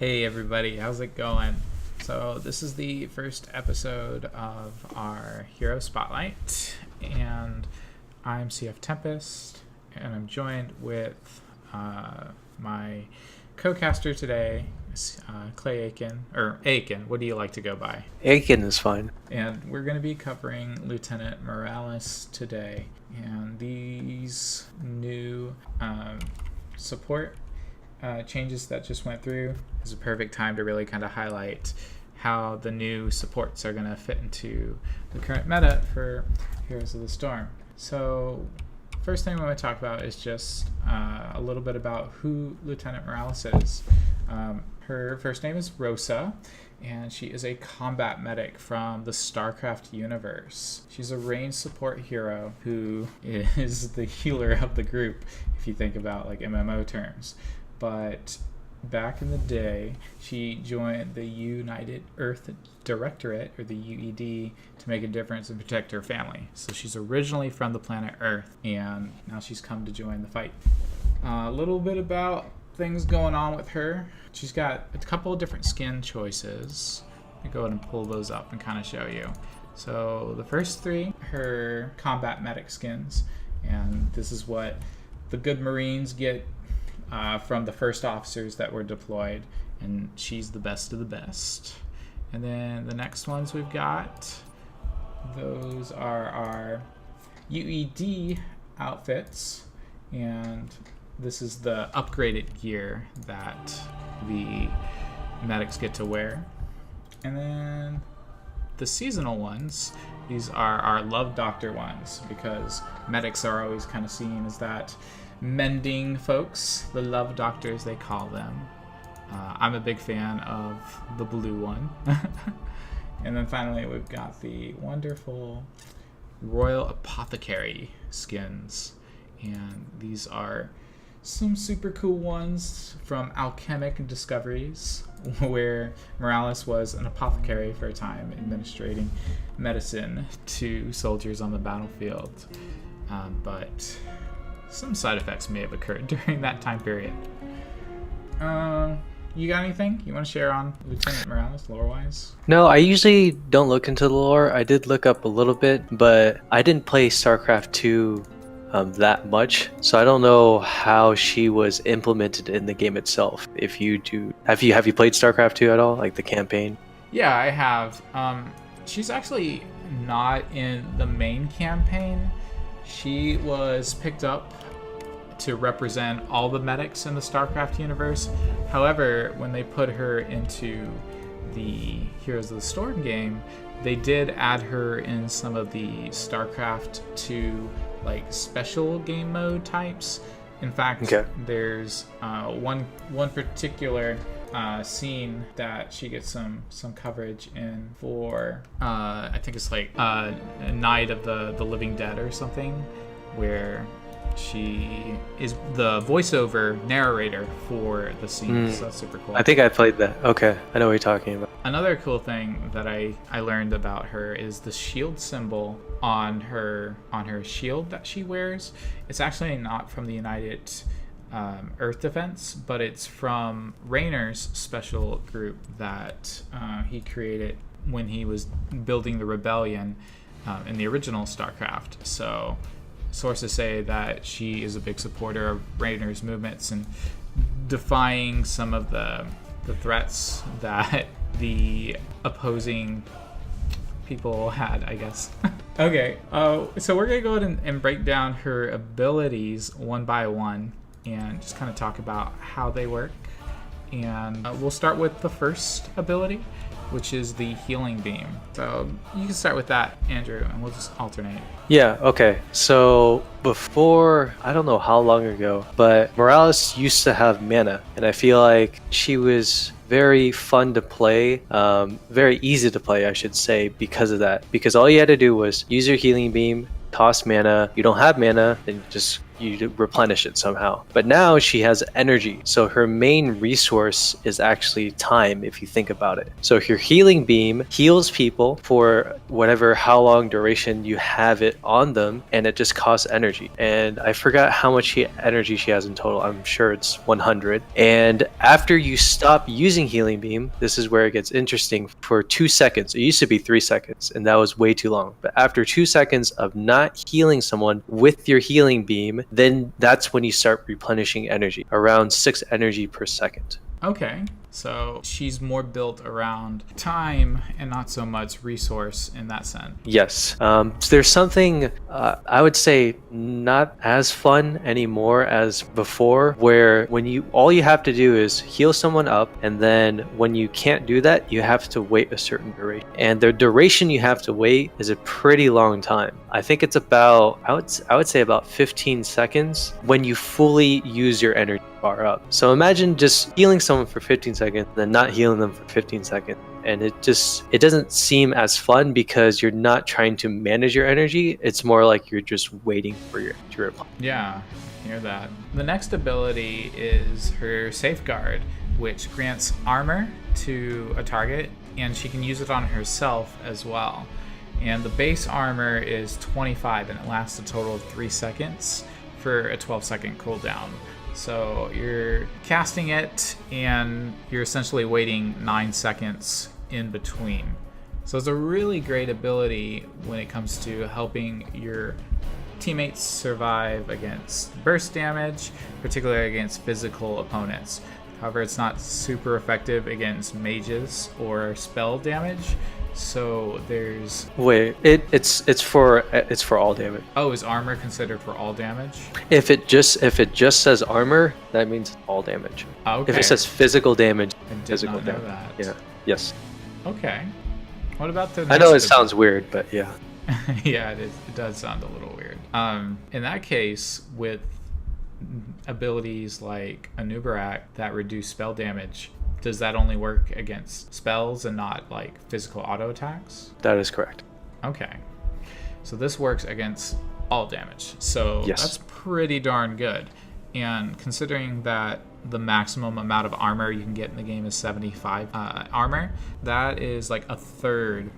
Hey everybody, how's it going? So this is the first episode of our Hero Spotlight, and I'm CF Tempest, and I'm joined with my co-caster today, Clay Aiken, or Aiken, what do you like to go by? Aiken is fine. And we're going to be covering Lieutenant Morales today, and these new support changes that just went through is a perfect time to really kind of highlight how the new supports are going to fit into the current meta for Heroes of the Storm. So first thing we want to talk about is just a little bit about who Lieutenant Morales is. Her first name is Rosa, and she is a combat medic from the Starcraft universe. She's a ranged support hero who is the healer of the group, if you think about like MMO terms. But back in the day, she joined the United Earth Directorate, or the UED, to make a difference and protect her family. So she's originally from the planet Earth, and now she's come to join the fight. A little bit about things going on with her. She's got a couple of different skin choices. I'll go ahead and pull those up and kind of show you. So the first three, her combat medic skins, and this is what the good Marines get from the first officers that were deployed, and she's the best of the best. And then the next ones we've got, those are our UED outfits, and this is the upgraded gear that the medics get to wear. And then the seasonal ones, these are our Love Doctor ones, because medics are always kind of seen as that mending folks, the Love Doctors they call them. I'm a big fan of the blue one. And then finally we've got the wonderful Royal Apothecary skins, and these are some super cool ones from Alchemic Discoveries, where Morales was an apothecary for a time, administrating medicine to soldiers on the battlefield. But some side effects may have occurred during that time period. You got anything you want to share on Lieutenant Morales, lore-wise? No, I usually don't look into the lore. I did look up a little bit, but I didn't play Starcraft 2 that much, so I don't know how she was implemented in the game itself. If you do, have you played Starcraft 2 at all, like the campaign? Yeah, I have. She's actually not in the main campaign. She was picked up to represent all the medics in the Starcraft universe. However, when they put her into the Heroes of the Storm game, they did add her in some of the StarCraft 2 like special game mode types. In fact, there's one particular scene that she gets some coverage in for I think it's like Night of the Living Dead or something, where she is the voiceover narrator for the scene. So that's super cool. I think I played that. Okay, I know what you're talking about. Another cool thing that I learned about her is the shield symbol on her shield that she wears. It's actually not from the United Earth Defense, but it's from Raynor's special group that he created when he was building the rebellion in the original StarCraft. So sources say that she is a big supporter of Raynor's movements and defying some of the threats that the opposing people had, I guess. Okay, so we're gonna go ahead and break down her abilities one by one and just kind of talk about how they work. And we'll start with the first ability, which is the Healing Beam. So you can start with that, Andrew, and we'll just alternate. Yeah, okay. So before, I don't know how long ago, but Morales used to have mana, and I feel like she was very fun to play, very easy to play, I should say, because of that. Because all you had to do was use your Healing Beam, toss mana. You don't have mana, then you just you replenish it somehow. But now she has energy, so her main resource is actually time, if you think about it. So your healing beam heals people for whatever how long duration you have it on them, and it just costs energy. And I forgot how much energy she has in total. I'm sure it's 100. And after you stop using healing beam, this is where it gets interesting. For 2 seconds, it used to be 3 seconds, and that was way too long. But after 2 seconds of not healing someone with your healing beam, then that's when you start replenishing energy, around 6 energy per second. Okay, so she's more built around time and not so much resource in that sense. Yes. There's something, I would say, not as fun anymore as before, where all you have to do is heal someone up, and then when you can't do that, you have to wait a certain duration. And the duration you have to wait is a pretty long time. I think it's about, I would say about 15 seconds when you fully use your energy bar up. So imagine just healing someone for 15 seconds, then not healing them for 15 seconds. And it doesn't seem as fun because you're not trying to manage your energy. It's more like you're just waiting for your to reply. Yeah, I hear that. The next ability is her Safeguard, which grants armor to a target, and she can use it on herself as well. And the base armor is 25, and it lasts a total of 3 seconds for a 12-second cooldown. So you're casting it, and you're essentially waiting 9 seconds in between. So it's a really great ability when it comes to helping your teammates survive against burst damage, particularly against physical opponents. However, it's not super effective against mages or spell damage. So there's it's for all damage. Oh, is armor considered for all damage? If it just says armor, that means all damage. Okay. If it says physical damage, I did physical not know damage. that. Yeah. Yes. Okay. What about the I know it sounds weird, but yeah. Yeah, it does sound a little weird. In that case, with abilities like Anubarak that reduce spell damage, does that only work against spells and not like physical auto attacks? That is correct. Okay. So this works against all damage. So yes. That's pretty darn good. And considering that the maximum amount of armor you can get in the game is 75 armor, that is like a third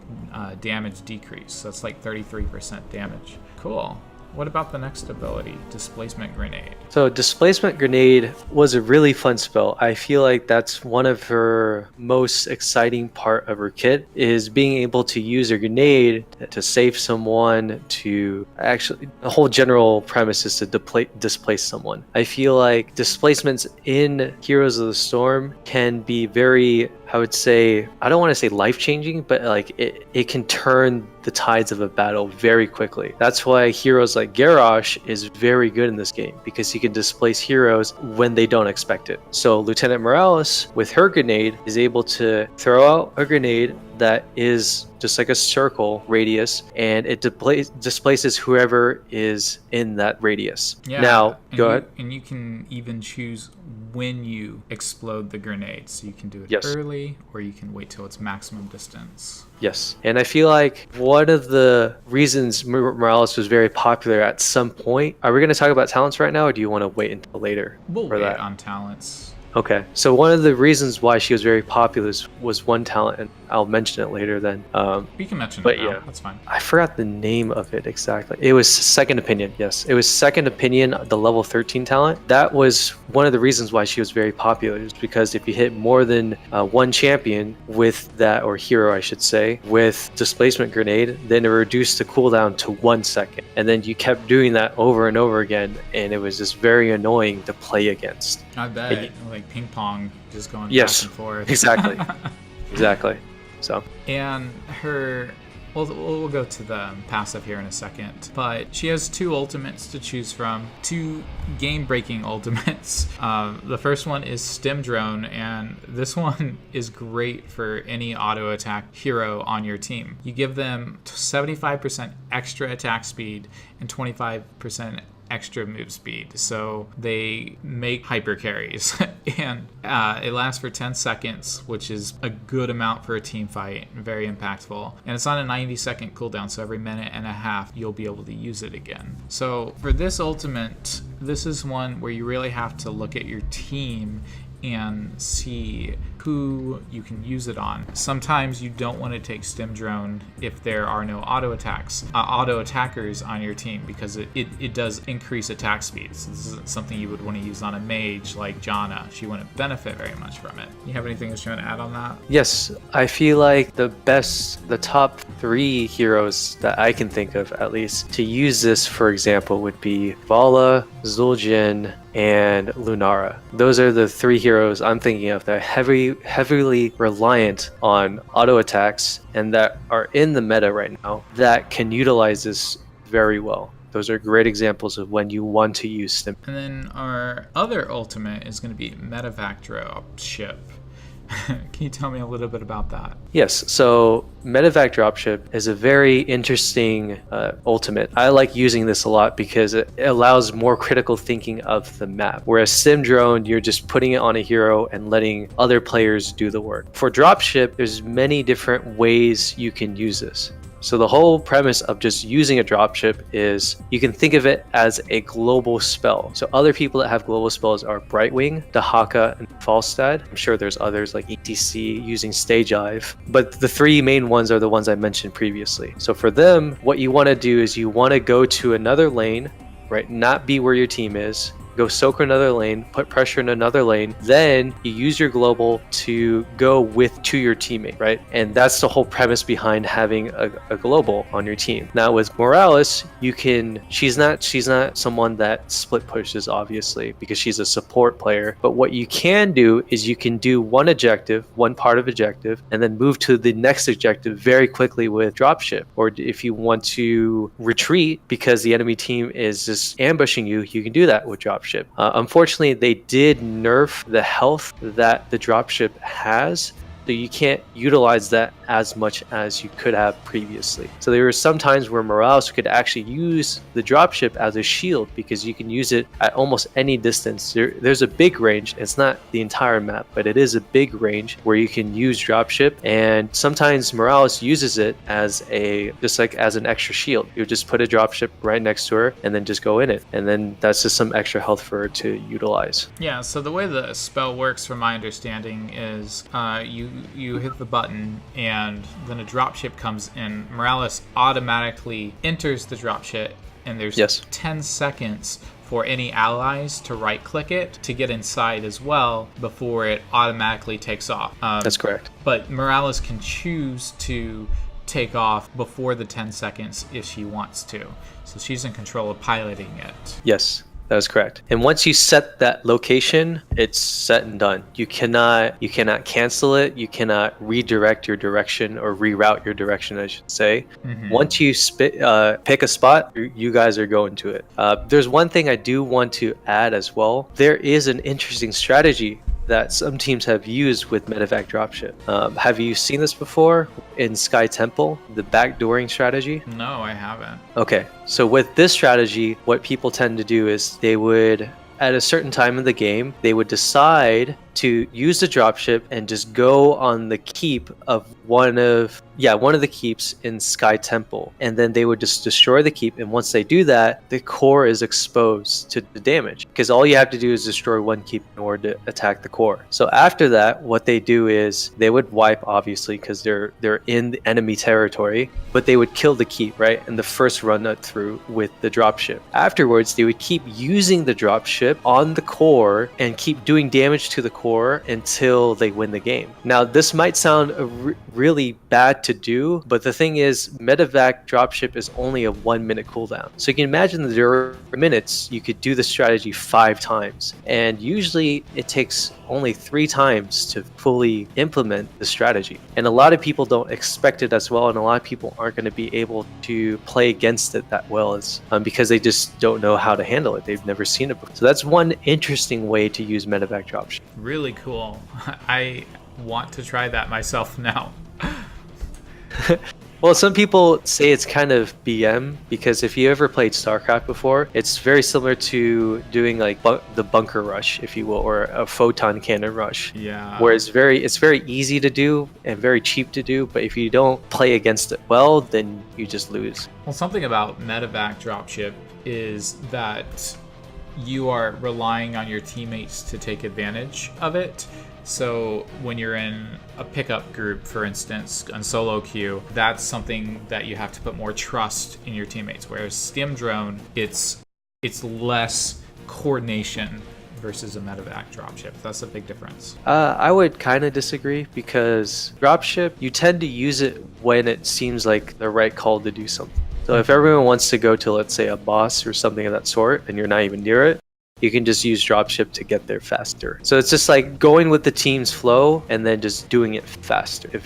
damage decrease. So that's like 33% damage. Cool. What about the next ability, Displacement Grenade? So Displacement Grenade was a really fun spell. I feel like that's one of her most exciting part of her kit, is being able to use a grenade to save someone, to actually, the whole general premise is to displace someone. I feel like displacements in Heroes of the Storm can be very, I would say, I don't want to say life-changing, but like it can turn the tides of a battle very quickly. That's why heroes like Garrosh is very good in this game, because he can displace heroes when they don't expect it. So Lieutenant Morales, with her grenade, is able to throw out a grenade that is just like a circle radius, and it displaces whoever is in that radius. Yeah, now, go ahead. And you can even choose when you explode the grenade. So you can do it yes. early, or you can wait till its maximum distance. Yes, and I feel like one of the reasons Morales was very popular at some point, are we going to talk about talents right now, or do you want to wait until later? We'll for wait that? on talents. Okay, so one of the reasons why she was very popular was one talent, and I'll mention it later then. We can mention but it now. Yeah, that's fine. I forgot the name of it exactly. It was Second Opinion, yes. It was Second Opinion, the level 13 talent. That was one of the reasons why she was very popular, is because if you hit more than one champion with that, or hero I should say, with Displacement Grenade, then it reduced the cooldown to 1 second. And then you kept doing that over and over again, and it was just very annoying to play against. I bet, like ping pong, just going yes, back and forth. Exactly. Exactly. So. And her, we'll go to the passive here in a second, but she has 2 ultimates to choose from, 2 game-breaking ultimates. The first one is Stim Drone, and this one is great for any auto attack hero on your team. You give them 75% extra attack speed and 25% extra move speed, so they make hyper carries. And it lasts for 10 seconds, which is a good amount for a team fight, very impactful. And it's on a 90-second cooldown, so every minute and a half you'll be able to use it again. So for this ultimate, this is one where you really have to look at your team and see who you can use it on. Sometimes you don't want to take Stim Drone if there are no auto attackers on your team, because it does increase attack speeds. This isn't something you would want to use on a mage like Janna. She wouldn't benefit very much from it. You have anything else you want to add on that? Yes, I feel like the top 3 heroes that I can think of, at least, to use this, for example, would be Vala, Zul'jin, and Lunara. Those are the 3 heroes I'm thinking of that are heavily reliant on auto attacks and that are in the meta right now that can utilize this very well. Those are great examples of when you want to use Stim. And then our other ultimate is going to be Medevac Dropship. Can you tell me a little bit about that? Yes, so Medevac Dropship is a very interesting ultimate. I like using this a lot because it allows more critical thinking of the map. Whereas Stim Drone, you're just putting it on a hero and letting other players do the work. For Dropship, there's many different ways you can use this. So the whole premise of just using a dropship is you can think of it as a global spell. So other people that have global spells are Brightwing, Dahaka, and Falstad. I'm sure there's others like ETC using Stagive, but the 3 main ones are the ones I mentioned previously. So for them, what you want to do is you want to go to another lane, right? Not be where your team is. Go soak another lane, put pressure in another lane, then you use your global to go to your teammate, right? And that's the whole premise behind having a global on your team. Now with Morales, she's not someone that split pushes, obviously, because she's a support player. But what you can do is you can do one part of objective, and then move to the next objective very quickly with dropship. Or if you want to retreat because the enemy team is just ambushing you, you can do that with dropship. Unfortunately, they did nerf the health that the dropship has, so you can't utilize that as much as you could have previously. So there were some times where Morales could actually use the dropship as a shield because you can use it at almost any distance. There's a big range. It's not the entire map, but it is a big range where you can use dropship, and sometimes Morales uses it as an extra shield. You just put a dropship right next to her and then just go in it, and then that's just some extra health for her to utilize. Yeah, so the way the spell works, from my understanding, is you hit the button and then a dropship comes in. Morales automatically enters the dropship, and there's 10 seconds for any allies to right click it to get inside as well before it automatically takes off. That's correct. But Morales can choose to take off before the 10 seconds if she wants to. So she's in control of piloting it. Yes. That is correct. And once you set that location, it's set and done. You cannot cancel it. You cannot redirect your direction, or reroute your direction, I should say. Mm-hmm. Once you pick a spot, you guys are going to it. There's one thing I do want to add as well. There is an interesting strategy that some teams have used with Medevac Dropship. Have you seen this before in Sky Temple, the backdooring strategy? No, I haven't. Okay, so with this strategy, what people tend to do is they would, at a certain time in the game, they would decide to use the dropship and just go on the keep of one of the keeps in Sky Temple, and then they would just destroy the keep. And once they do that, the core is exposed to the damage, because all you have to do is destroy one keep in order to attack the core. So after that, what they do is they would wipe, obviously, because they're in the enemy territory, but they would kill the keep, right, in the first run through with the dropship. Afterwards, they would keep using the dropship on the core and keep doing damage to the core until they win the game. Now, this might sound really bad to do, but the thing is, Medevac Dropship is only a 1 minute cooldown. So you can imagine that there are minutes you could do the strategy 5 times, and usually it takes only 3 times to fully implement the strategy. And a lot of people don't expect it as well, and a lot of people aren't going to be able to play against it that well as because they just don't know how to handle it. They've never seen it before. So that's one interesting way to use Medevac Dropship. Really cool. I want to try that myself now. Well, some people say it's kind of BM, because if you ever played Starcraft before, it's very similar to doing like the bunker rush, if you will, or a photon cannon rush. Yeah. Where it's very easy to do and very cheap to do, but if you don't play against it well, then you just lose. Well, something about Medevac Dropship is that you are relying on your teammates to take advantage of it. So when you're in a pickup group, for instance, on solo queue, that's something that you have to put more trust in your teammates. Whereas Stim Drone, it's less coordination versus a medevac dropship. That's a big difference. I would kind of disagree, because dropship, you tend to use it when it seems like the right call to do something. So if everyone wants to go to, let's say, a boss or something of that sort, and you're not even near it, you can just use dropship to get there faster. So it's just like going with the team's flow and then just doing it faster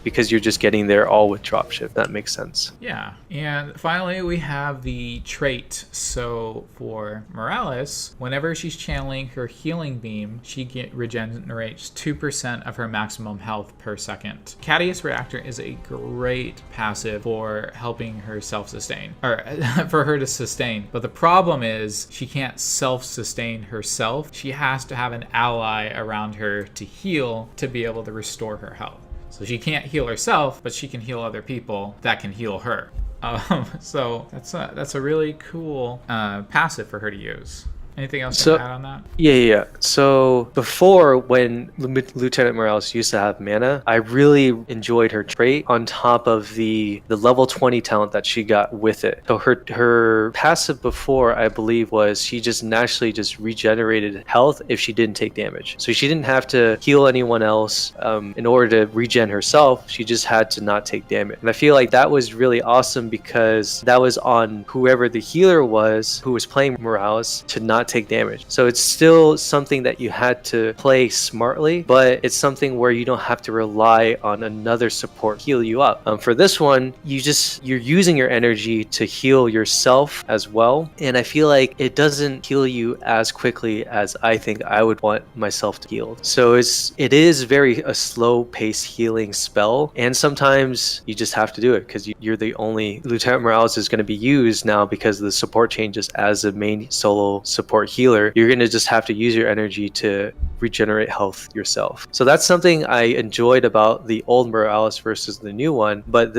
because you're just getting there all with dropship. That makes sense. Yeah. And finally, we have the trait. So for Morales, whenever she's channeling her healing beam, she regenerates 2% of her maximum health per second. Cadius Reactor is a great passive for helping her self-sustain, or for her to sustain. But the problem is she can't self-sustain herself. She has to have an ally around her to heal to be able to restore her health. So she can't heal herself, but she can heal other people that can heal her. So that's a really cool passive for her to use. Anything else to add on that? Yeah. So before, when Lieutenant Morales used to have mana, I really enjoyed her trait on top of the level 20 talent that she got with it. So her passive before, I believe, was she just naturally just regenerated health if she didn't take damage. So she didn't have to heal anyone else in order to regen herself. She just had to not take damage. And I feel like that was really awesome, because that was on whoever the healer was who was playing Morales to not take damage. So it's still something that you had to play smartly, but it's something where you don't have to rely on another support heal you up. For this one, you're using your energy to heal yourself as well, and I feel like it doesn't heal you as quickly as I think I would want myself to heal. So it is very a slow pace healing spell, and sometimes you just have to do it because you're the only Lieutenant Morales is going to be used now because of the support changes as a main solo support healer. You're going to just have to use your energy to regenerate health yourself. So that's something I enjoyed about the old Morales versus the new one, but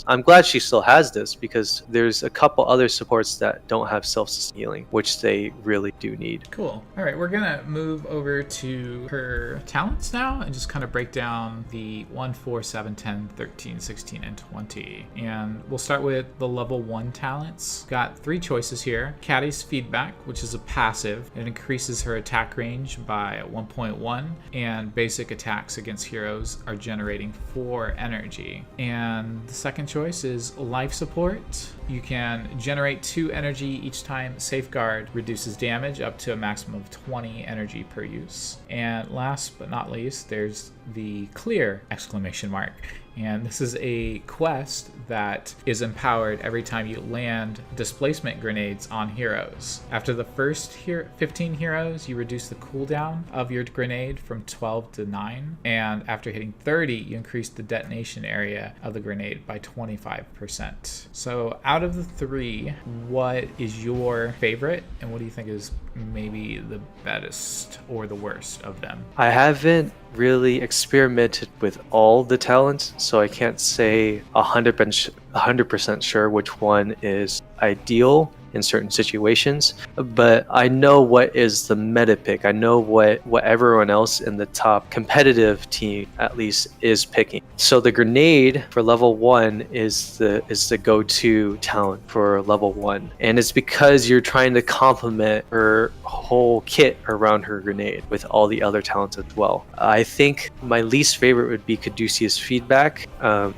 I'm glad she still has this, because there's a couple other supports that don't have self-sustaining healing, which they really do need. Cool. All right, we're gonna move over to her talents now and just kind of break down the 1, 4, 7, 10, 13, 16, and 20. And we'll start with the level 1 talents. Got 3 choices here. Caddy's Feedback, which is a passive. It increases her attack range by 1.1, and basic attacks against heroes are generating 4 energy. And the second choice is Life Support. You can generate 2 energy each time Safeguard reduces damage up to a maximum of 20 energy per use. And last but not least, there's the Clear! Exclamation mark. And this is a quest that is empowered every time you land displacement grenades on heroes. After the first 15 heroes, you reduce the cooldown of your grenade from 12 to 9. And after hitting 30, you increase the detonation area of the grenade by 25%. So out of the 3, what is your favorite? And what do you think is maybe the best or the worst of them? I haven't really experimented with all the talents, so I can't say 100% sure which one is ideal in certain situations, but I know what is the meta pick. I know what everyone else in the top competitive team at least is picking. So the grenade for level 1 is the go-to talent for level 1, and it's because you're trying to complement her whole kit around her grenade with all the other talents as well. I think my least favorite would be Caduceus Feedback,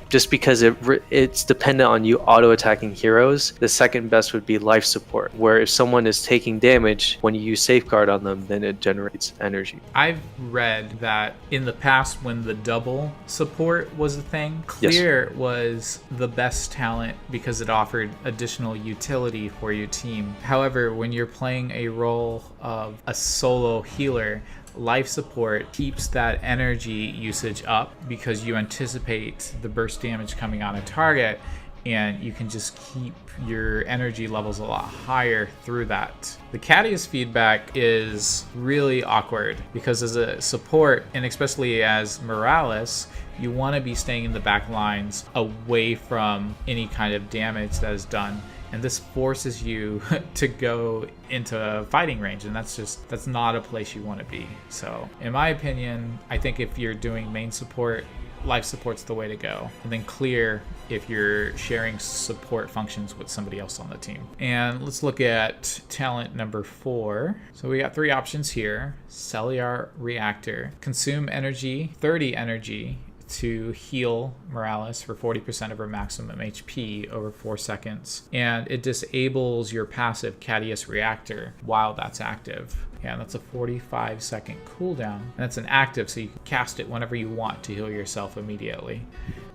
just because it's dependent on you auto-attacking heroes. The second best would be Life Support, where if someone is taking damage, when you use Safeguard on them, then it generates energy. I've read that in the past, when the double support was a thing, Clear was the best talent because it offered additional utility for your team. However, when you're playing a role of a solo healer, Life Support keeps that energy usage up because you anticipate the burst damage coming on a target, and you can just keep your energy levels a lot higher through that. The Cadius Feedback is really awkward because as a support, and especially as Morales, you want to be staying in the back lines away from any kind of damage that is done. and this forces you to go into a fighting range, and that's not a place you want to be. So in my opinion, I think if you're doing main support, life support's the way to go, and then clear if you're sharing support functions with somebody else on the team. And let's look at talent number 4. So we got 3 options here. Cellular Reactor. Consume energy, 30 energy, to heal Morales for 40% of her maximum HP over 4 seconds. And it disables your passive Cadius Reactor while that's active. Yeah, that's a 45-second cooldown. And that's an active, so you can cast it whenever you want to heal yourself immediately.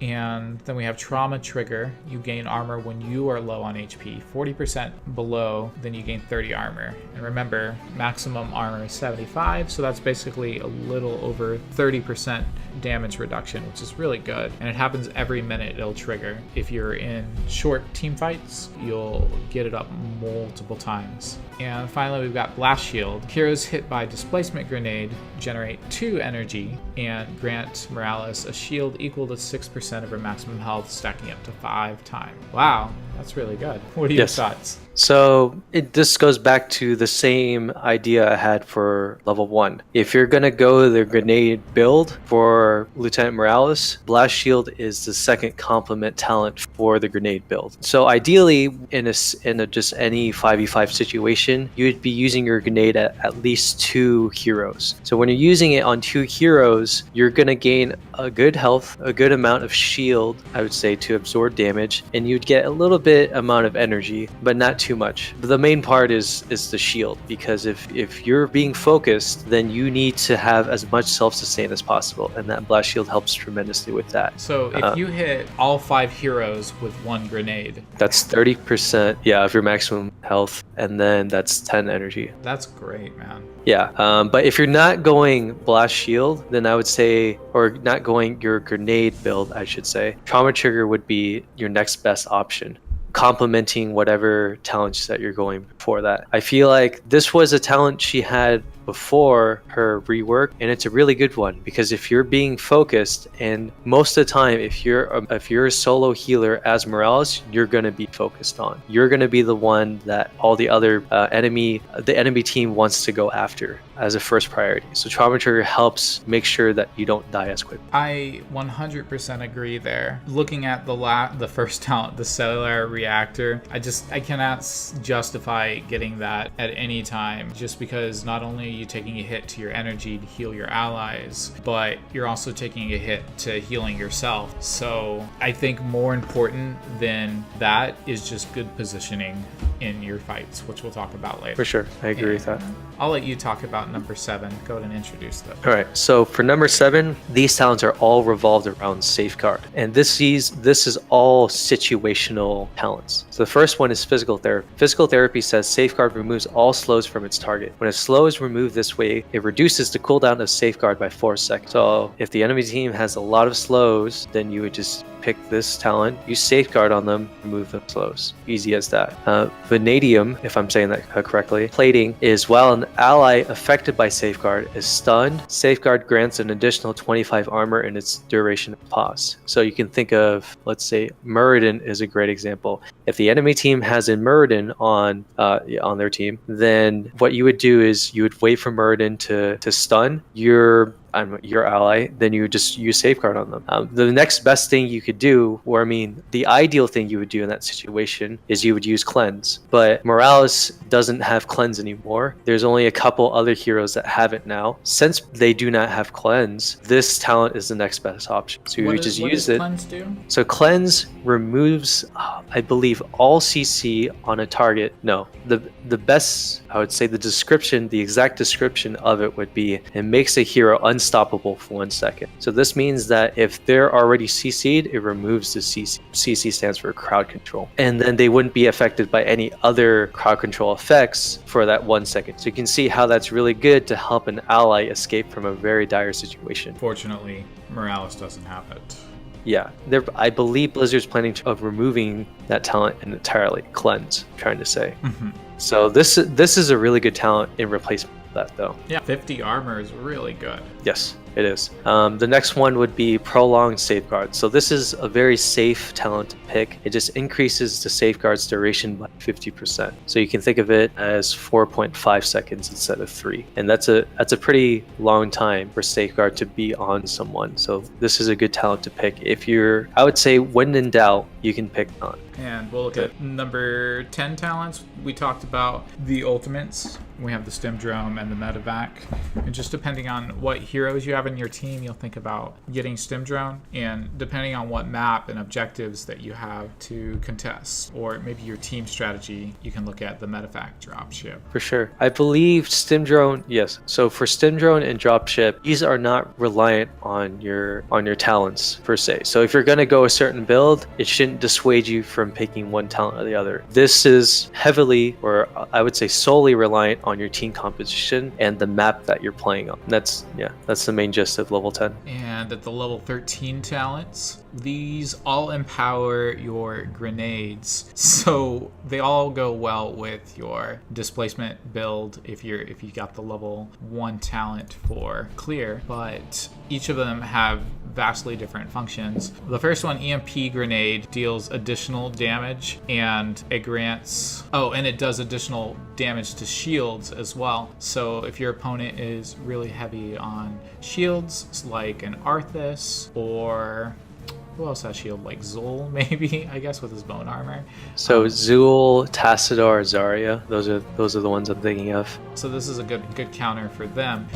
And then we have Trauma Trigger. You gain armor when you are low on HP. 40% below, then you gain 30 armor. And remember, maximum armor is 75, so that's basically a little over 30% damage reduction, which is really good. And it happens every minute it'll trigger. If you're in short team fights, you'll get it up multiple times. And finally, we've got Blast Shield. Heroes hit by Displacement Grenade generate 2 energy and grant Morales a shield equal to 6% of her maximum health, stacking up to 5 times. Wow, that's really good. What are your thoughts? So this goes back to the same idea I had for level 1. If you're going to go the grenade build for Lieutenant Morales, Blast Shield is the second complement talent for the grenade build. So ideally, in a just any 5v5 situation, you would be using your grenade at least 2 heroes. So when you're using it on 2 heroes, you're going to gain a good health, a good amount of shield, I would say, to absorb damage, and you'd get a little bit amount of energy, but not too much. But the main part is the shield, because if you're being focused, then you need to have as much self-sustain as possible, and that Blast Shield helps tremendously with that. So if you hit all 5 heroes with 1 grenade, that's 30%, of your maximum health, and then that's 10 energy. That's great, man. Yeah, but if you're not going Blast Shield, then I would say, or not going your grenade build, I should say, Trauma Trigger would be your next best option, complementing whatever talents that you're going for that. I feel like this was a talent she had before her rework, and it's a really good one, because if you're being focused, and most of the time if you're a solo healer as Morales, you're going to be focused on, you're going to be the one that all the other enemy team wants to go after as a first priority. So Trauma Trigger helps make sure that you don't die as quick. I 100% agree there. Looking at the first talent, the Cellular Reactor, I cannot justify getting that at any time, just because not only you taking a hit to your energy to heal your allies, but you're also taking a hit to healing yourself. So I think more important than that is just good positioning in your fights, which we'll talk about later. For sure, I agree with that. I'll let you talk about number 7. Go ahead and introduce them. All right, so for number 7, these talents are all revolved around Safeguard, and this is all situational talents. So the first one is Physical Therapy. Physical Therapy says Safeguard removes all slows from its target. When a slow is removed this way, it reduces the cooldown of Safeguard by 4 seconds. So if the enemy team has a lot of slows, then you would just pick this talent, use Safeguard on them, remove the slows. Easy as that. Vanadium, if I'm saying that correctly, plating is while an ally affected by Safeguard is stunned, Safeguard grants an additional 25 armor in its duration of pause. So you can think of, let's say, Muradin is a great example. If the enemy team has a Muradin on their team, then what you would do is you would wait for Muradin to stun your ally, then you just use Safeguard on them. The next best thing you could do, the ideal thing you would do in that situation is you would use Cleanse. But Morales doesn't have Cleanse anymore. There's only a couple other heroes that have it now. Since they do not have Cleanse, this talent is the next best option. So you just use it. What does Cleanse do? So Cleanse removes, I believe, all CC on a target. No, the best, I would say, the exact description of it would be, it makes a hero unstoppable for 1 second. So this means that if they're already CC'd, it removes the CC. CC stands for crowd control. And then they wouldn't be affected by any other crowd control effects for that 1 second. So you can see how that's really good to help an ally escape from a very dire situation. Fortunately, Morales doesn't have it. Yeah, I believe Blizzard's planning of removing that talent entirely. Cleanse, I'm trying to say. Mm-hmm. So this is a really good talent in replacement of that, though. Yeah, 50 armor is really good. Yes. it is. The next one would be Prolonged Safeguard. So this is a very safe talent to pick. It just increases the safeguard's duration by 50%. So you can think of it as 4.5 seconds instead of 3. And that's a pretty long time for safeguard to be on someone. So this is a good talent to pick. I would say when in doubt, you can pick on. And we'll look at number 10 talents. We talked about the ultimates. We have the stim drone and the medevac. And just depending on what heroes you have in your team, you'll think about getting stim drone. And depending on what map and objectives that you have to contest, or maybe your team strategy, you can look at the medevac dropship. For sure. I believe stim drone, yes. So for stim drone and dropship, these are not reliant on your talents per se. So if you're going to go a certain build, it shouldn't dissuade you from picking one talent or the other. This is heavily, or I would say solely, reliant on your team composition and the map that you're playing on. That's the main gist of level 10. And at the level 13 talents, these all empower your grenades, so they all go well with your displacement build if you got the level 1 talent for clear, but each of them have vastly different functions. The first one, EMP grenade, deals additional damage, and it does additional damage to shields as well. So if your opponent is really heavy on shields, like an Arthas, or who else has shield? Like Zul, maybe, I guess, with his bone armor. So Zul, Tassadar, Zarya, those are the ones I'm thinking of. So this is a good counter for them.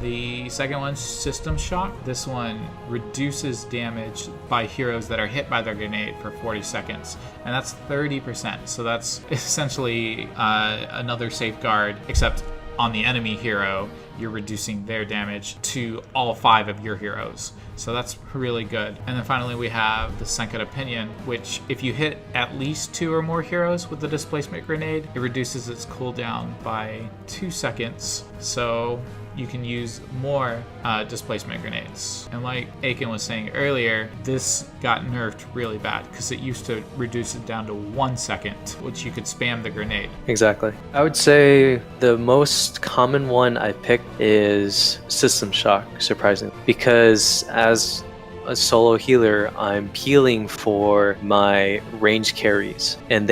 The second one, System Shock. This one reduces damage by heroes that are hit by their grenade for 40 seconds. And that's 30%. So that's essentially another safeguard, except on the enemy hero, you're reducing their damage to all 5 of your heroes. So that's really good. And then finally we have the Second Opinion, which if you hit at least 2 or more heroes with the displacement grenade, it reduces its cooldown by 2 seconds. So you can use more displacement grenades. And like Aiken was saying earlier, this got nerfed really bad because it used to reduce it down to 1 second, which you could spam the grenade. Exactly. I would say the most common one I picked is System Shock, surprisingly, because as a solo healer, I'm healing for my range carries, and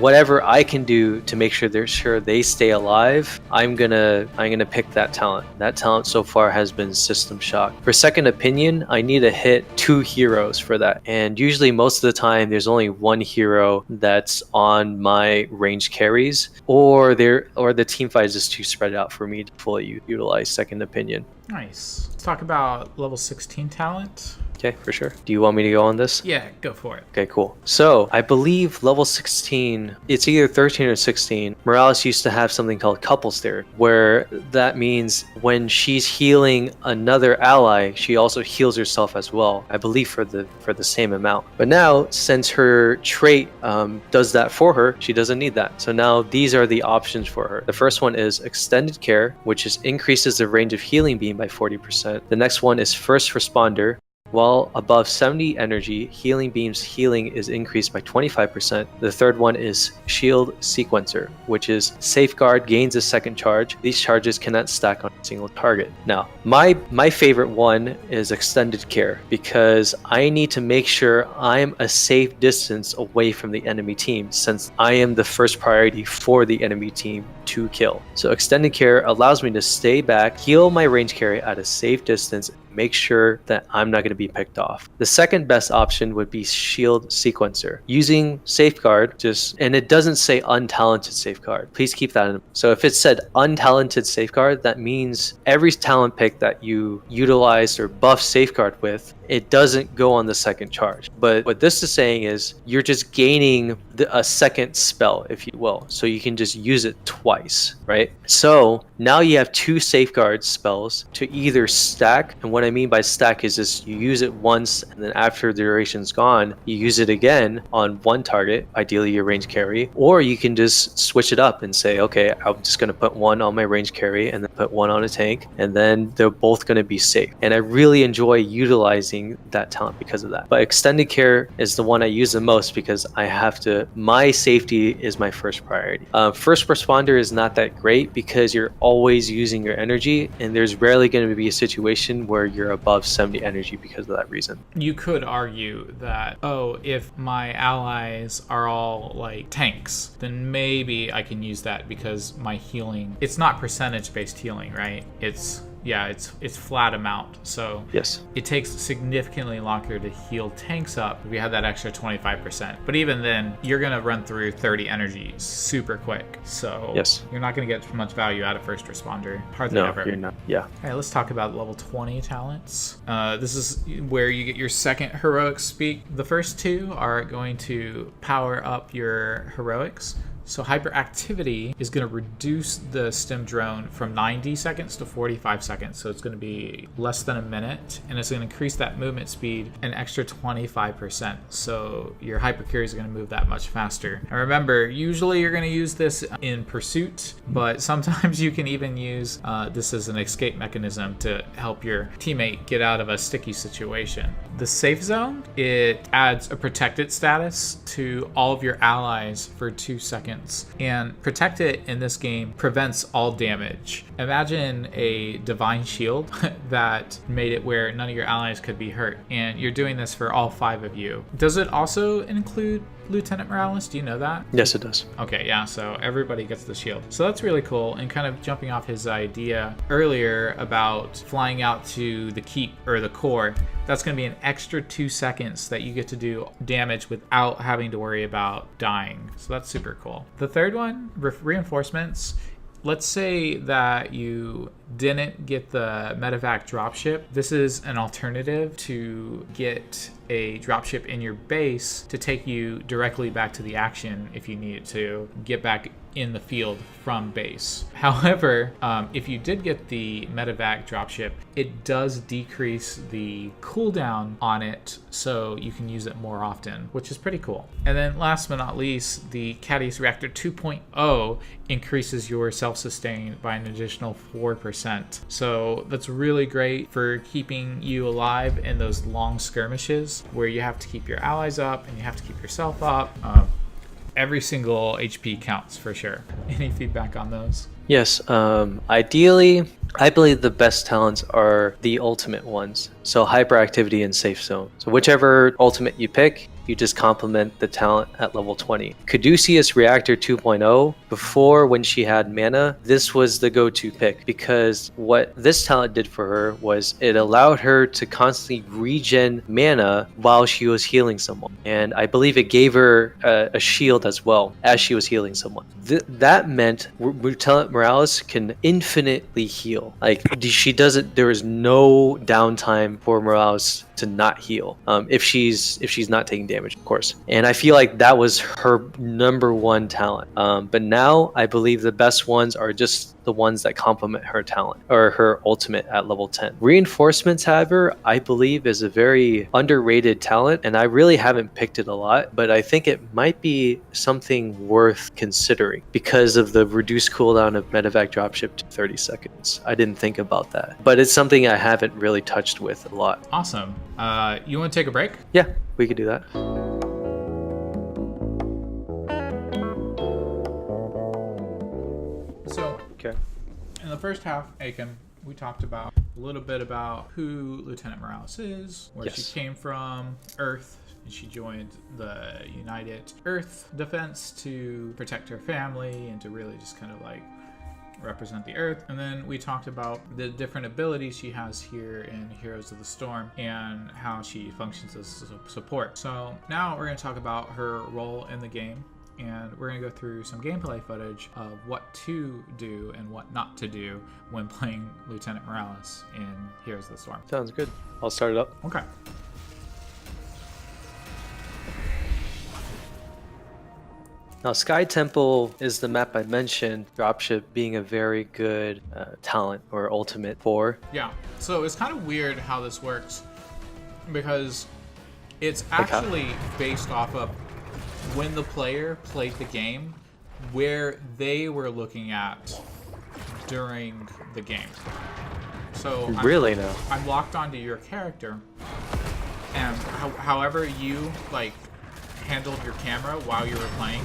whatever I can do to make sure they stay alive, I'm gonna pick that talent. That talent so far has been System Shock. For Second Opinion, I need to hit 2 heroes for that, and usually most of the time there's only 1 hero that's on my range carries, or the team fight is just too spread out for me to fully utilize Second Opinion. Nice. Let's talk about level 16 talent. Okay, for sure. Do you want me to go on this? Yeah, go for it. Okay, cool. So I believe level 16, it's either 13 or 16. Morales used to have something called couple stare, where that means when she's healing another ally, she also heals herself as well. I believe for the same amount. But now, since her trait does that for her, she doesn't need that. So now these are the options for her. The first one is Extended Care, which increases the range of healing beam by 40%. The next one is First Responder. While above 70 energy, Healing Beam's healing is increased by 25%. The third one is Shield Sequencer, which is Safeguard gains a second charge. These charges cannot stack on a single target. Now, my favorite one is Extended Care, because I need to make sure I'm a safe distance away from the enemy team, since I am the first priority for the enemy team to kill. So Extended Care allows me to stay back, heal my range carry at a safe distance, make sure that I'm not going to be picked off. The second best option would be Shield Sequencer. Using Safeguard, and it doesn't say Untalented Safeguard. Please keep that in mind. So if it said Untalented Safeguard, that means every talent pick that you utilized or buff Safeguard with, it doesn't go on the second charge. But what this is saying is you're just gaining a second spell, if you will. So you can just use it twice, right? So now you have 2 Safeguard spells to either stack, and what I mean by stack is just you use it once, and then after the duration's gone, you use it again on one target, ideally your range carry, or you can just switch it up and say, okay, I'm just going to put one on my range carry and then put one on a tank, and then they're both going to be safe. And I really enjoy utilizing using that talent because of that. But extended care is the one I use the most because I have to, my safety is my first priority. First responder is not that great because you're always using your energy, and there's rarely going to be a situation where you're above 70 energy because of that reason. You could argue that, oh, if my allies are all like tanks, then maybe I can use that because my healing, it's not percentage based healing, right? It's flat amount. So yes, it takes significantly longer to heal tanks up if we have that extra 25%. But even then, you're going to run through 30 energy super quick. So yes, you're not going to get much value out of first responder. Hardly ever. No, you're not. Yeah. All right, let's talk about level 20 talents. This is where you get your second heroic speak. The first two are going to power up your heroics. So hyperactivity is going to reduce the stim drone from 90 seconds to 45 seconds. So it's going to be less than a minute, and it's going to increase that movement speed an extra 25%. So your hypercarry is going to move that much faster. And remember, usually you're going to use this in pursuit, but sometimes you can even use this as an escape mechanism to help your teammate get out of a sticky situation. The safe zone, it adds a protected status to all of your allies for 2 seconds. And protect it in this game prevents all damage. Imagine a divine shield that made it where none of your allies could be hurt, and you're doing this for all 5 of you. Does it also include Lieutenant Morales? Do you know that? Yes, it does. Okay, yeah, so everybody gets the shield. So that's really cool, and kind of jumping off his idea earlier about flying out to the keep or the core, that's going to be an extra 2 seconds that you get to do damage without having to worry about dying. So that's super cool. The third one, reinforcements. Let's say that you didn't get the medevac dropship. This is an alternative to get a dropship in your base to take you directly back to the action if you needed to get back in the field from base. However, if you did get the medevac dropship, it does decrease the cooldown on it, so you can use it more often, which is pretty cool. And then last but not least, the Cadius Reactor 2.0 increases your self-sustain by an additional 4%. So that's really great for keeping you alive in those long skirmishes where you have to keep your allies up and you have to keep yourself up. Every single HP counts for sure. Any feedback on those? Yes, ideally, I believe the best talents are the ultimate ones. So hyperactivity and safe zone. So whichever ultimate you pick, you just complement the talent at level 20. Caduceus Reactor 2.0, before when she had mana, this was the go-to pick because what this talent did for her was it allowed her to constantly regen mana while she was healing someone. And I believe it gave her a shield as well as she was healing someone. That meant Lieutenant Morales can infinitely heal. Like she doesn't, there is no downtime for Morales to not heal if she's not taking damage, of course. And I feel like that was her number one talent. But now I believe the best ones are just the ones that complement her talent or her ultimate at level 10. Reinforcements, however, I believe is a very underrated talent, and I really haven't picked it a lot, but I think it might be something worth considering because of the reduced cooldown of medevac dropship to 30 seconds. I didn't think about that, but it's something I haven't really touched with a lot. Awesome. You want to take a break? Yeah, we could do that. So, okay. In the first half, Aiken, we talked about a little bit about who Lieutenant Morales is, where she came from, Earth, and she joined the United Earth Defense to protect her family and to really just kind of like represent the Earth. And then we talked about the different abilities she has here in Heroes of the Storm and how she functions as support. So now we're going to talk about her role in the game, and we're going to go through some gameplay footage of what to do and what not to do when playing Lieutenant Morales in Heroes of the Storm. Sounds good. I'll start it up. Okay. Now, Sky Temple is the map I mentioned, dropship being a very good talent or ultimate for. Yeah, so it's kind of weird how this works because it's actually based off of when the player played the game, where they were looking at during the game. So really now? I'm locked onto your character, And however you like handled your camera while you were playing.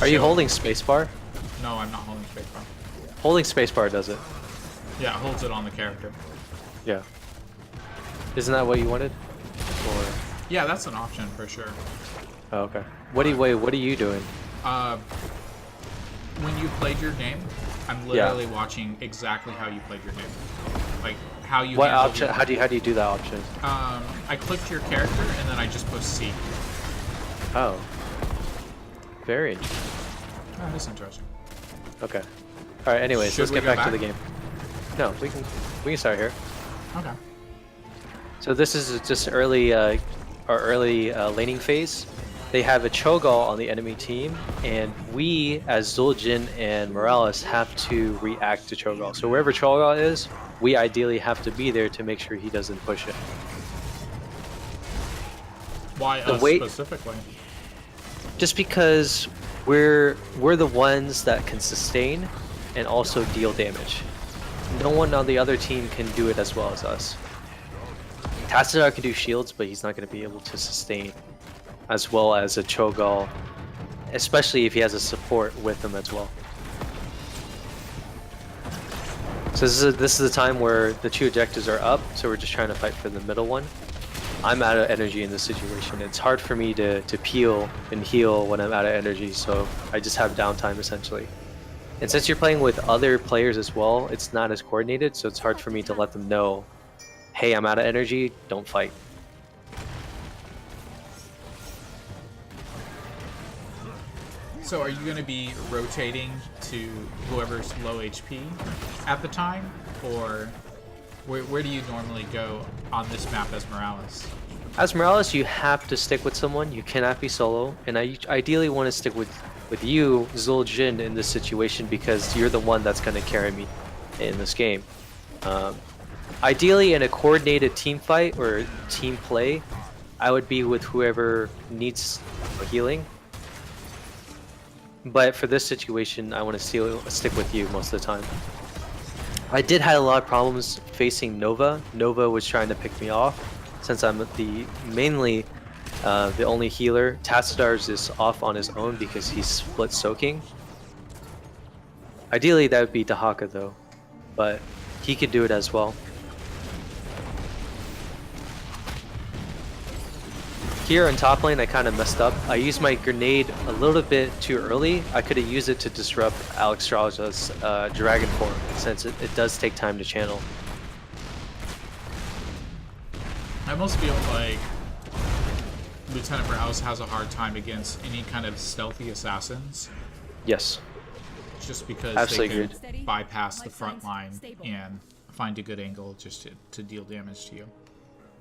Are you showed- holding spacebar? No, I'm not holding spacebar. Holding spacebar does it. Yeah, it holds it on the character. Yeah. Isn't that what you wanted? Or Yeah, that's an option for sure. oh, okay. What are you doing? When you played your game, I'm literally watching exactly how you played your game. Like how you. What handled option? your- How do you do that option? I clicked your character and then I just pushed C. Oh. Very interesting. Oh, that's interesting. Okay. All right. Anyways, Should let's we get go back to the game. No, we can start here. Okay. So this is just early, our early laning phase. They have a Cho'Gall on the enemy team, and we, as Zul'jin and Morales, have to react to Cho'Gall. So wherever Cho'Gall is, we ideally have to be there to make sure he doesn't push it. Why The us weight- specifically? Just because we're the ones that can sustain and also deal damage. No one on the other team can do it as well as us. Tassadar can do shields, but he's not going to be able to sustain as well as a Cho'Gall, especially if he has a support with him as well. So this is the time where the two objectives are up, so we're just trying to fight for the middle one. I'm out of energy in this situation. It's hard for me to peel and heal when I'm out of energy, so I just have downtime essentially. And since you're playing with other players as well, it's not as coordinated, so it's hard for me to let them know, hey, I'm out of energy, don't fight. So are you going to be rotating to whoever's low HP at the time, or where do you normally go on this map as Morales? As Morales, you have to stick with someone. You cannot be solo, and I ideally want to stick with you, Zul'jin, in this situation because you're the one that's going to carry me in this game. Ideally, in a coordinated team fight or team play, I would be with whoever needs healing. But for this situation, I want to stick with you most of the time. I did have a lot of problems facing Nova. Nova was trying to pick me off since I'm mainly the only healer. Tassadar's is off on his own because he's split soaking. Ideally, that would be Dahaka though, but he could do it as well. Here in top lane, I kind of messed up. I used my grenade a little bit too early. I could have used it to disrupt Alex Strauja's dragon form, since it does take time to channel. I almost feel like Lieutenant Morales has a hard time against any kind of stealthy assassins, Yes. just because Absolutely they can bypass the front line and find a good angle just to deal damage to you.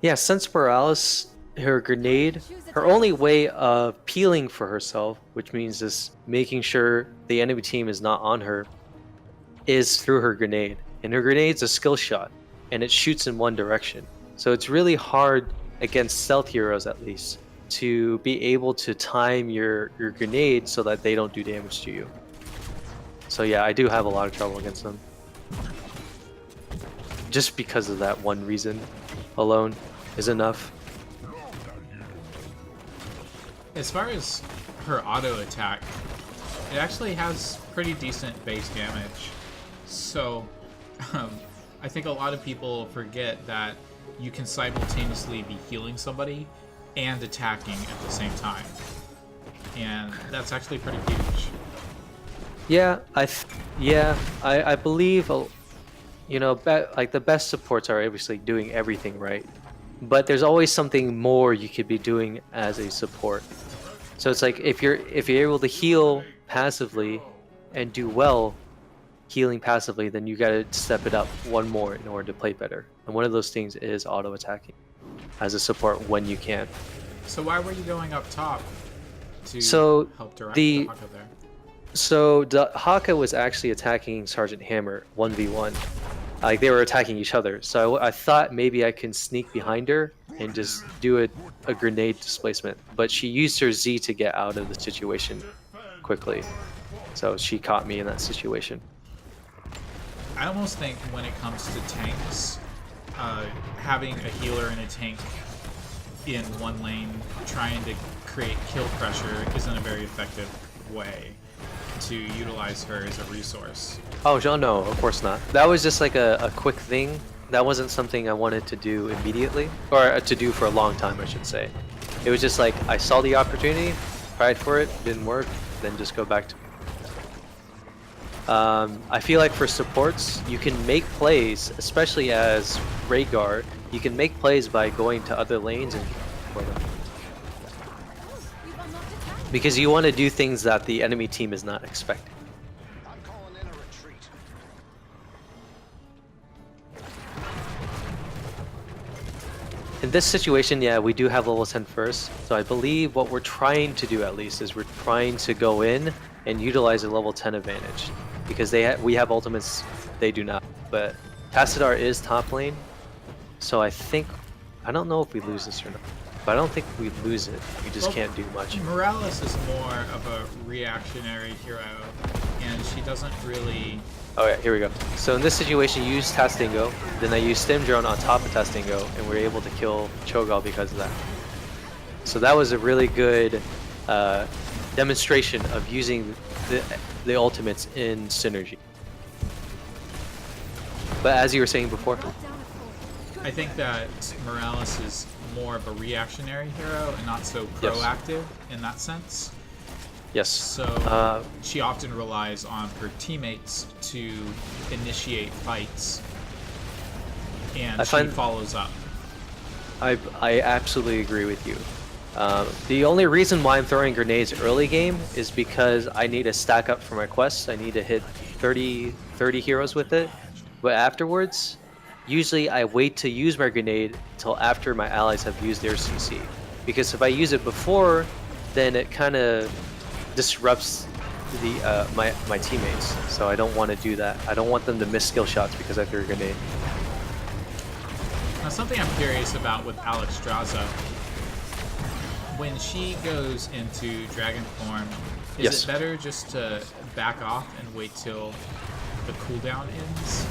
Yeah, since Morales, her grenade, her only way of peeling for herself, which means just making sure the enemy team is not on her, is through her grenade. And her grenade's a skill shot, and it shoots in one direction. So it's really hard against stealth heroes, at least, to be able to time your grenade so that they don't do damage to you. So yeah, I do have a lot of trouble against them. Just because of that one reason alone is enough. As far as her auto attack, it actually has pretty decent base damage. So I think a lot of people forget that you can simultaneously be healing somebody and attacking at the same time. And that's actually pretty huge. Yeah, I believe, you know, like the best supports are obviously doing everything right, but there's always something more you could be doing as a support. So it's like if you're able to heal passively and do well healing passively, then you gotta step it up one more in order to play better. And one of those things is auto attacking as a support when you can. So why were you going up top to help direct the Haka there? So Haka was actually attacking Sergeant Hammer 1v1. Like they were attacking each other. So I thought maybe I can sneak behind her and just do a grenade displacement. But she used her Z to get out of the situation quickly. So she caught me in that situation. I almost think when it comes to tanks, having a healer and a tank in one lane trying to create kill pressure isn't a very effective way to utilize her as a resource. Oh, no, of course not. That was just like a quick thing. That wasn't something I wanted to do immediately, or to do for a long time, I should say. It was just like, I saw the opportunity, tried for it, didn't work, then just go back to... I feel like for supports, you can make plays, especially as Rhaegar, you can make plays by going to other lanes and for them. Because you want to do things that the enemy team is not expecting. I'm calling in a retreat. In this situation, yeah, we do have level 10 first, so I believe what we're trying to do at least is we're trying to go in and utilize a level 10 advantage. Because we have ultimates, they do not. But Tassadar is top lane, so I don't know if we lose this or not. But I don't think we lose it, we just can't do much. Morales is more of a reactionary hero, and she doesn't really... Oh yeah, here we go. So in this situation, you use Tastingo, then I use Stim Drone on top of Tastingo, and we're able to kill Cho'Gall because of that. So that was a really good demonstration of using the ultimates in synergy. But as you were saying before, I think that Morales is more of a reactionary hero and not so proactive in that sense. yes. So she often relies on her teammates to initiate fights, and she follows up. I absolutely agree with you. The only reason why I'm throwing grenades early game is because I need to stack up for my quests. I need to hit 30 heroes with it. But afterwards, usually I wait to use my grenade until after my allies have used their CC. Because if I use it before, then it kind of disrupts my teammates. So I don't want to do that. I don't want them to miss skill shots because I threw a grenade. Now, something I'm curious about with Alexstrasza, when she goes into dragon form, is it better just to back off and wait till the cooldown ends?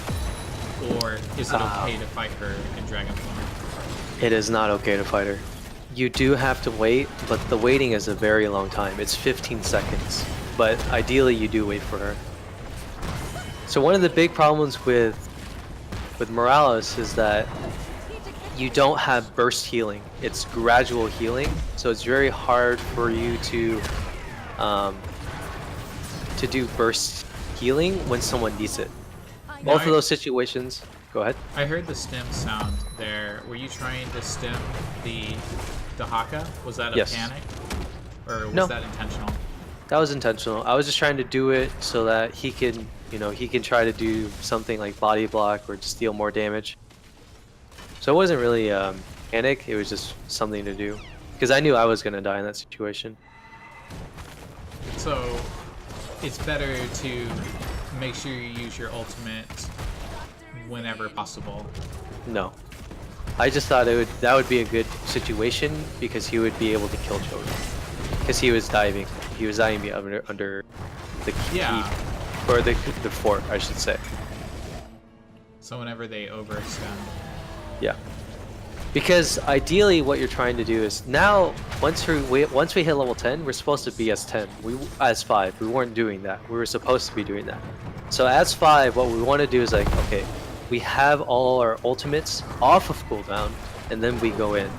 Or is it okay to fight her in dragon form? It is not okay to fight her. You do have to wait, but the waiting is a very long time. It's 15 seconds. But ideally you do wait for her. So one of the big problems with Morales is that you don't have burst healing. It's gradual healing, so it's very hard for you to do burst healing when someone needs it. Both of those situations. Go ahead. I heard the stem sound there. Were you trying to stem the Haka? Was that a panic, or was that intentional? That was intentional. I was just trying to do it so that he can, he can try to do something like body block or just deal more damage. So it wasn't really panic, it was just something to do. Because I knew I was going to die in that situation. So it's better to make sure you use your ultimate whenever possible. No. I just thought that would be a good situation because he would be able to kill Cho'Gall. Because he was diving. He was diving me under the keep. Or the fort, I should say. So whenever they overextend. Yeah. Because ideally what you're trying to do is now once we hit level 10, we're supposed to be as 10. As 5. We weren't doing that. We were supposed to be doing that. So as 5, what we want to do is like, okay, we have all our ultimates off of cooldown and then we go in.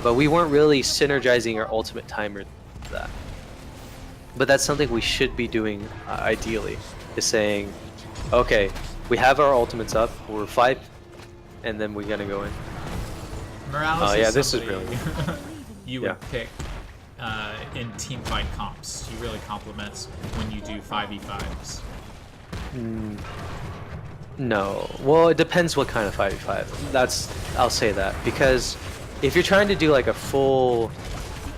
But we weren't really synergizing our ultimate timer for that. But that's something we should be doing ideally, is saying, okay, we have our ultimates up, we're 5, and then we're gonna go in. Morales this is really you would pick in team fight comps. He really complements when you do 5v5s. No. Well, it depends what kind of 5v5. I'll say that. Because if you're trying to do like a full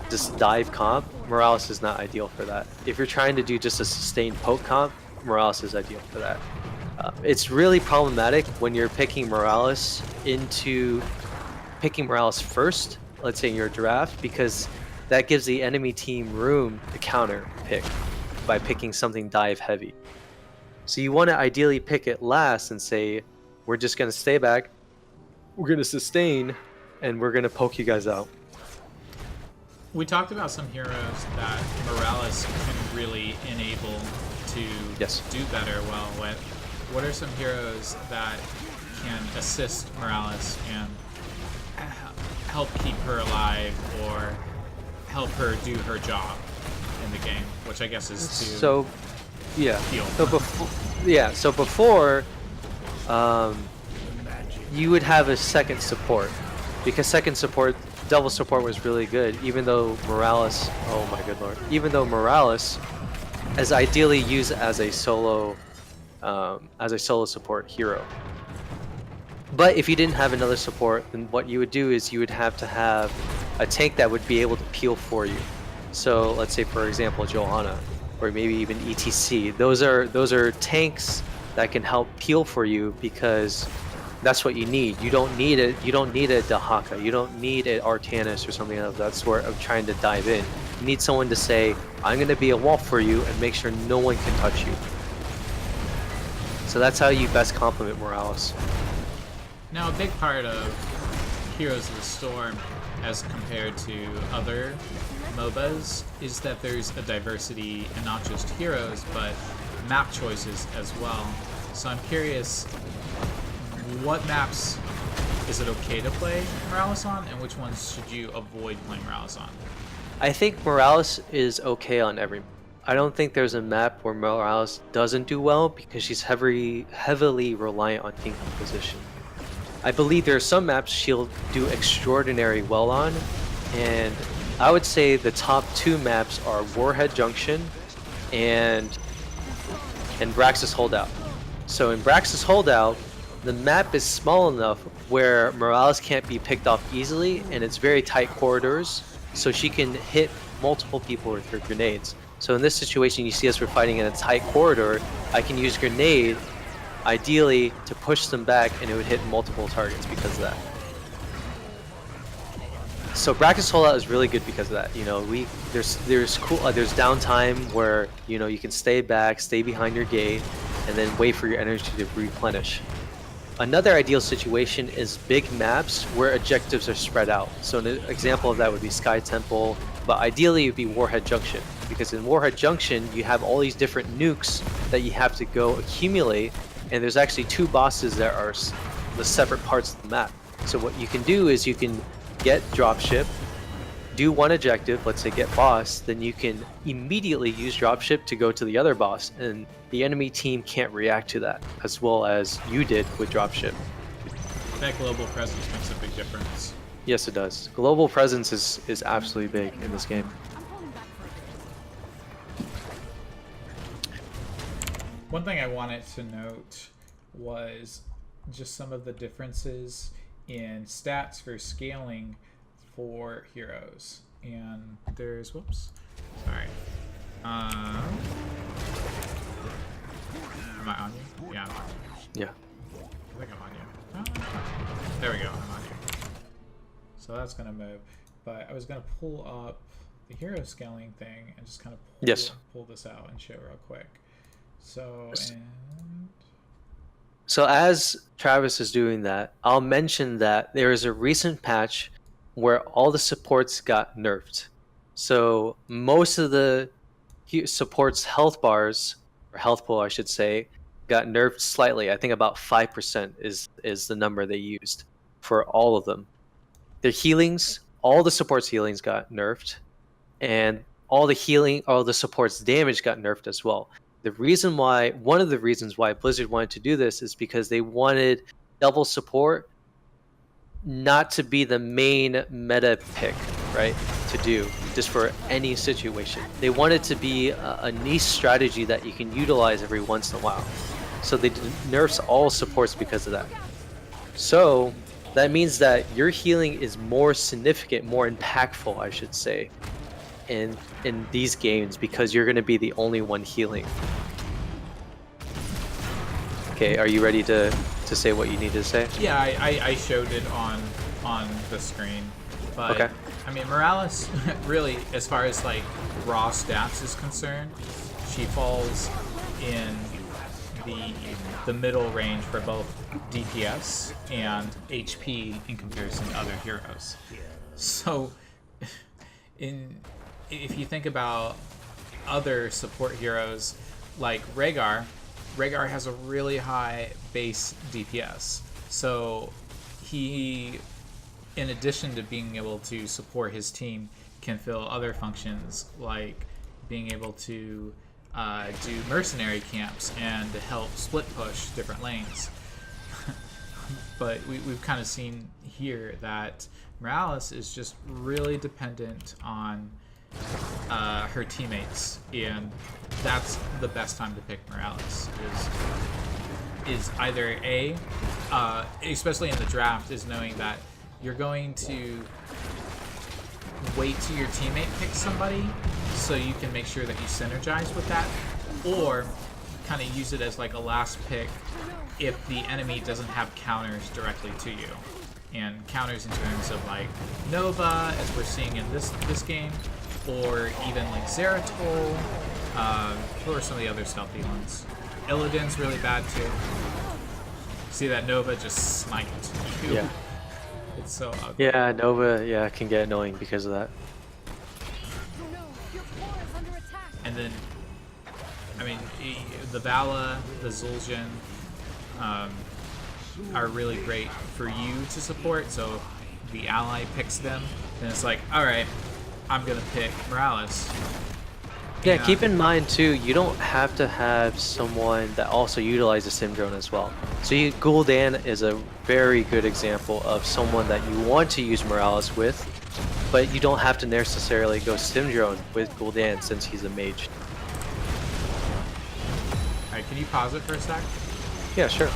just dive comp, Morales is not ideal for that. If you're trying to do just a sustained poke comp, Morales is ideal for that. It's really problematic when you're picking Morales first, let's say in your draft, because that gives the enemy team room to counter pick by picking something dive heavy. So you want to ideally pick it last and say, we're just going to stay back, we're going to sustain, and we're going to poke you guys out. We talked about some heroes that Morales can really enable to Yes. do better well with. What are some heroes that can assist Morales and help keep her alive or help her do her job in the game, which I guess is to So, yeah. heal. So before, you would have a second support, because second support, double support was really good. Even though Morales, oh my good lord, even though Morales is ideally used as a solo support hero. But if you didn't have another support, then what you would do is you would have to have a tank that would be able to peel for you. So let's say, for example, Johanna, or maybe even ETC. Those are tanks that can help peel for you, because that's what you need. You don't need it. You don't need a Dahaka. You don't need an Artanis or something of that sort of trying to dive in. You need someone to say, "I'm going to be a wall for you," and make sure no one can touch you. So that's how you best complement Morales. Now, a big part of Heroes of the Storm, as compared to other MOBAs, is that there's a diversity in not just heroes, but map choices as well. So I'm curious, what maps is it okay to play Morales on, and which ones should you avoid playing Morales on? I think Morales is okay on every. I don't think there's a map where Morales doesn't do well, because she's heavily reliant on team composition. I believe there are some maps she'll do extraordinary well on, and I would say the top two maps are Warhead Junction and Braxis Holdout. So in Braxis Holdout, the map is small enough where Morales can't be picked off easily, and it's very tight corridors, so she can hit multiple people with her grenades. So in this situation, you see us, we're fighting in a tight corridor. I can use grenade, ideally, to push them back, and it would hit multiple targets because of that. So Braxis Holdout is really good because of that. You know, there's downtime where, you know, you can stay back, stay behind your gate, and then wait for your energy to replenish. Another ideal situation is big maps where objectives are spread out. So an example of that would be Sky Temple, but ideally it would be Warhead Junction, because in Warhead Junction you have all these different nukes that you have to go accumulate, and there's actually two bosses that are the separate parts of the map. So what you can do is you can get dropship, do one objective, let's say get boss, then you can immediately use dropship to go to the other boss, and the enemy team can't react to that as well as you did with dropship. That global presence makes a big difference. Yes, it does. Global presence is absolutely big in this game. One thing I wanted to note was just some of the differences in stats for scaling for heroes. And there's, whoops, sorry. Am I on you? Yeah, I'm on you. Yeah. I think I'm on you. There we go, I'm on you. So that's gonna move. But I was gonna pull up the hero scaling thing and just kind of pull this out and show real quick. So, So as Travis is doing that, I'll mention that there is a recent patch where all the supports got nerfed. So most of the supports' health bars, or health pool I should say, got nerfed slightly. I think about 5% is the number they used for all of them. Their healings, all the supports' healings got nerfed, and all the supports' damage got nerfed as well. One of the reasons why Blizzard wanted to do this is because they wanted double support not to be the main meta pick, right, to do just for any situation. They wanted to be a niche strategy that you can utilize every once in a while. So they nerfs all supports because of that. So that means that your healing is more significant, more impactful, I should say, in these games, because you're going to be the only one healing. Okay, are you ready to say what you need to say? yeah, I showed it on the screen, but Okay. I mean, Morales really, as far as like raw stats is concerned, she falls in the middle range for both DPS and HP in comparison to other heroes. So if you think about other support heroes like Rhaegar, Rhaegar has a really high base DPS. So he, in addition to being able to support his team, can fill other functions like being able to do mercenary camps and to help split push different lanes. But we've kind of seen here that Morales is just really dependent on her teammates, and that's the best time to pick Morales. Is either especially in the draft, is knowing that you're going to wait till your teammate picks somebody so you can make sure that you synergize with that, or kind of use it as like a last pick if the enemy doesn't have counters directly to you. And counters in terms of like Nova, as we're seeing in this game, or even like Zeratul, who are some of the other stealthy ones. Illidan's really bad too. See that Nova just sniped you. Yeah. It's so ugly. Yeah, Nova, can get annoying because of that. And then, I mean, the Vala, the Zul'jin, are really great for you to support. So if the ally picks them, then it's like, all right, I'm gonna pick Morales. Yeah, keep in mind too, you don't have to have someone that also utilizes Sim Drone as well. So Gul'dan is a very good example of someone that you want to use Morales with, but you don't have to necessarily go Sim Drone with Gul'dan since he's a mage. Alright, can you pause it for a sec? Yeah, sure.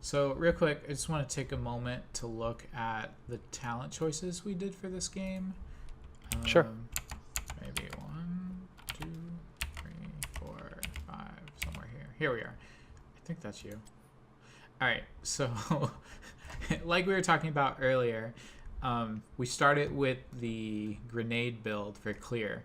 So real quick, I just want to take a moment to look at the talent choices we did for this game. Sure. Maybe 1, 2, 3, 4, 5, somewhere here. Here we are. I think that's you. Alright, so like we were talking about earlier, we started with the grenade build for clear,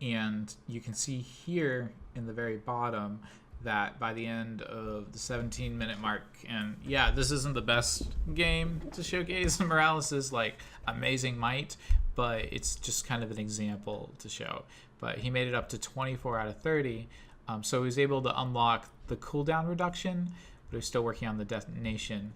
and you can see here in the very bottom that by the end of the 17-minute mark, and yeah, this isn't the best game to showcase Morales' like amazing might, but it's just kind of an example to show. But he made it up to 24 out of 30, so he was able to unlock the cooldown reduction, but he's still working on the detonation.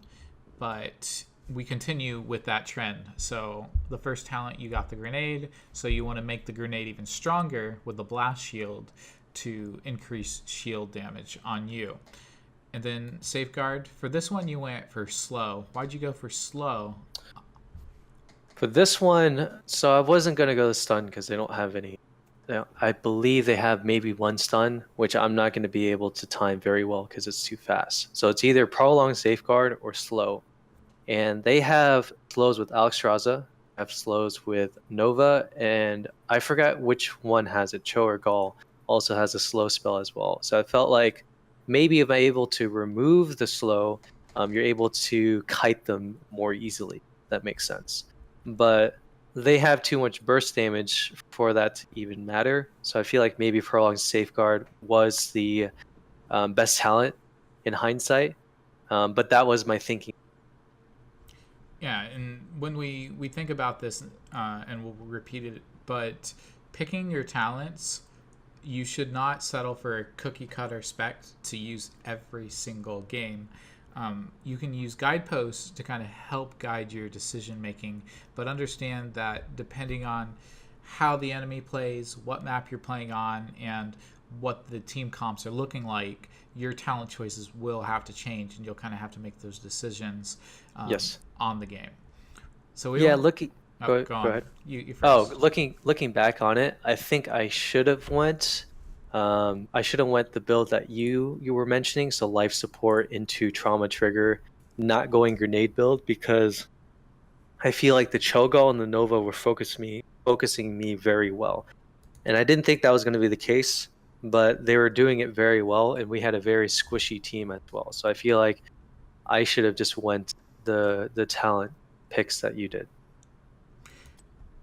But we continue with that trend. So the first talent, you got the grenade, so you want to make the grenade even stronger with the blast shield to increase shield damage on you. And then safeguard, for this one you went for slow. Why'd you go for slow? For this one, so I wasn't going to go to stun because they don't have any. I believe they have maybe one stun, which I'm not going to be able to time very well because it's too fast. So it's either prolonged safeguard or slow. And they have slows with Alexstrasza, have slows with Nova, and I forgot which one has it. Cho or Gaul also has a slow spell as well. So I felt like maybe if I'm able to remove the slow, you're able to kite them more easily. That makes sense. But they have too much burst damage for that to even matter. So I feel like maybe prolonged safeguard was the best talent in hindsight. But that was my thinking. Yeah, and when we think about this, and we'll repeat it, but picking your talents, you should not settle for a cookie cutter spec to use every single game. You can use guideposts to kind of help guide your decision making, but understand that depending on how the enemy plays, what map you're playing on, and what the team comps are looking like, your talent choices will have to change, and you'll kind of have to make those decisions on the game. So looking. Go ahead. You first. Looking back on it, I think I should have went. I should have went the build that you were mentioning, so life support into trauma trigger, not going grenade build, because I feel like the Cho'Gall and the Nova were focusing me very well, and I didn't think that was going to be the case, but they were doing it very well, and we had a very squishy team as well. So I feel like I should have just went the talent picks that you did.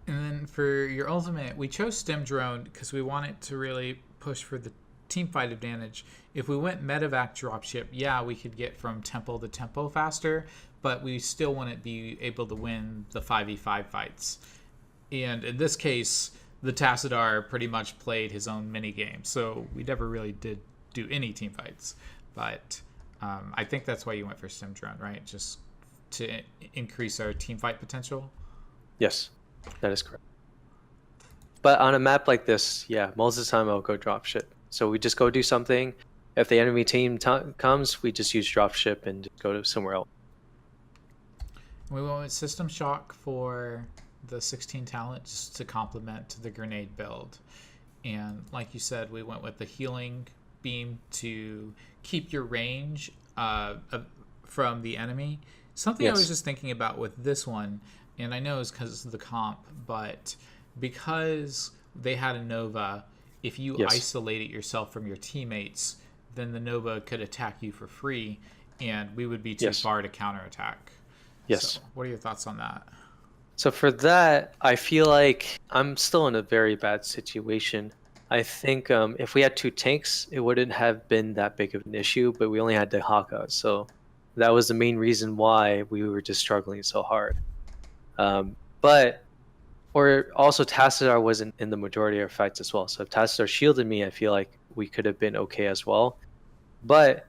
And then for your ultimate, we chose Stim Drone because we wanted to really push for the team fight advantage. If we went medevac dropship, yeah, we could get from tempo to tempo faster, but we still wouldn't be able to win the 5v5 fights. And in this case, the Tassadar pretty much played his own mini game, so we never really did do any team fights. But I think that's why you went for Stim Drone, right? Just to increase our team fight potential. Yes, that is correct. But on a map like this, yeah, most of the time I'll go dropship. So we just go do something. If the enemy team comes, we just use dropship and just go to somewhere else. We went with System Shock for the 16 talent just to complement the grenade build. And like you said, we went with the healing beam to keep your range from the enemy. Something I was just thinking about with this one, and I know it's because of the comp, but because they had a Nova, if you isolated yourself from your teammates, then the Nova could attack you for free, and we would be too far to counterattack. Yes. So what are your thoughts on that? So for that, I feel like I'm still in a very bad situation. I think if we had 2 tanks, it wouldn't have been that big of an issue, but we only had the Haka. So that was the main reason why we were just struggling so hard. Or also Tassadar wasn't in the majority of our fights as well. So if Tassadar shielded me, I feel like we could have been okay as well. But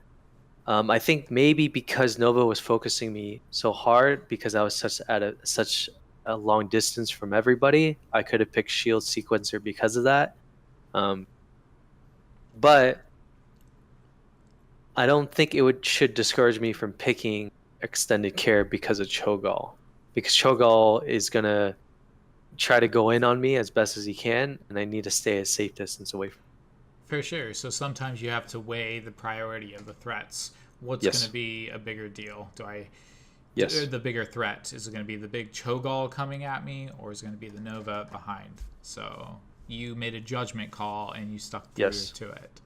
I think maybe because Nova was focusing me so hard, because I was such a long distance from everybody, I could have picked Shield Sequencer because of that. But I don't think should discourage me from picking Extended Care because of Cho'Gall. Because Cho'Gall is going to try to go in on me as best as he can, and I need to stay a safe distance away from him. For sure. So sometimes you have to weigh the priority of the threats. What's going to be a bigger deal? The bigger threat? Is it going to be the big Cho'Gall coming at me, or is it going to be the Nova behind? So you made a judgment call, and you stuck through to it.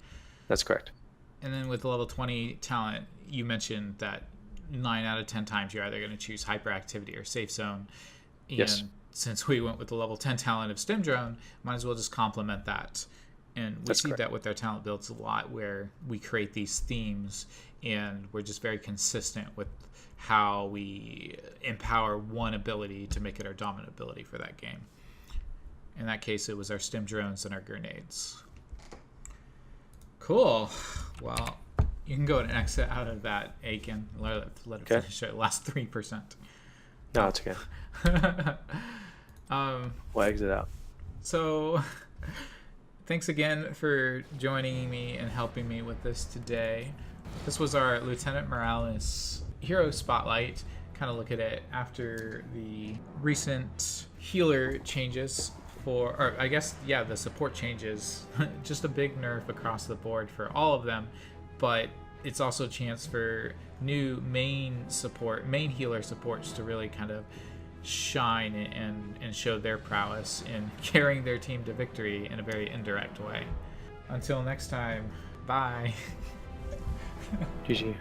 That's correct. And then with the level 20 talent, you mentioned that 9 out of 10 times you're either going to choose hyperactivity or safe zone. And since we went with the level 10 talent of Stim Drone, might as well just complement that. And we see that with our talent builds a lot, where we create these themes and we're just very consistent with how we empower one ability to make it our dominant ability for that game. In that case, it was our Stim Drones and our grenades. Cool. Well, you can go and exit out of that, Aiken. Let it finish at last 3%. No, it's okay. We'll exit out. So, thanks again for joining me and helping me with this today. This was our Lieutenant Morales Hero Spotlight. Kind of look at it after the recent healer changes the support changes. Just a big nerf across the board for all of them, but it's also a chance for new main healer supports to really kind of shine and show their prowess in carrying their team to victory in a very indirect way. Until next time, bye. GG.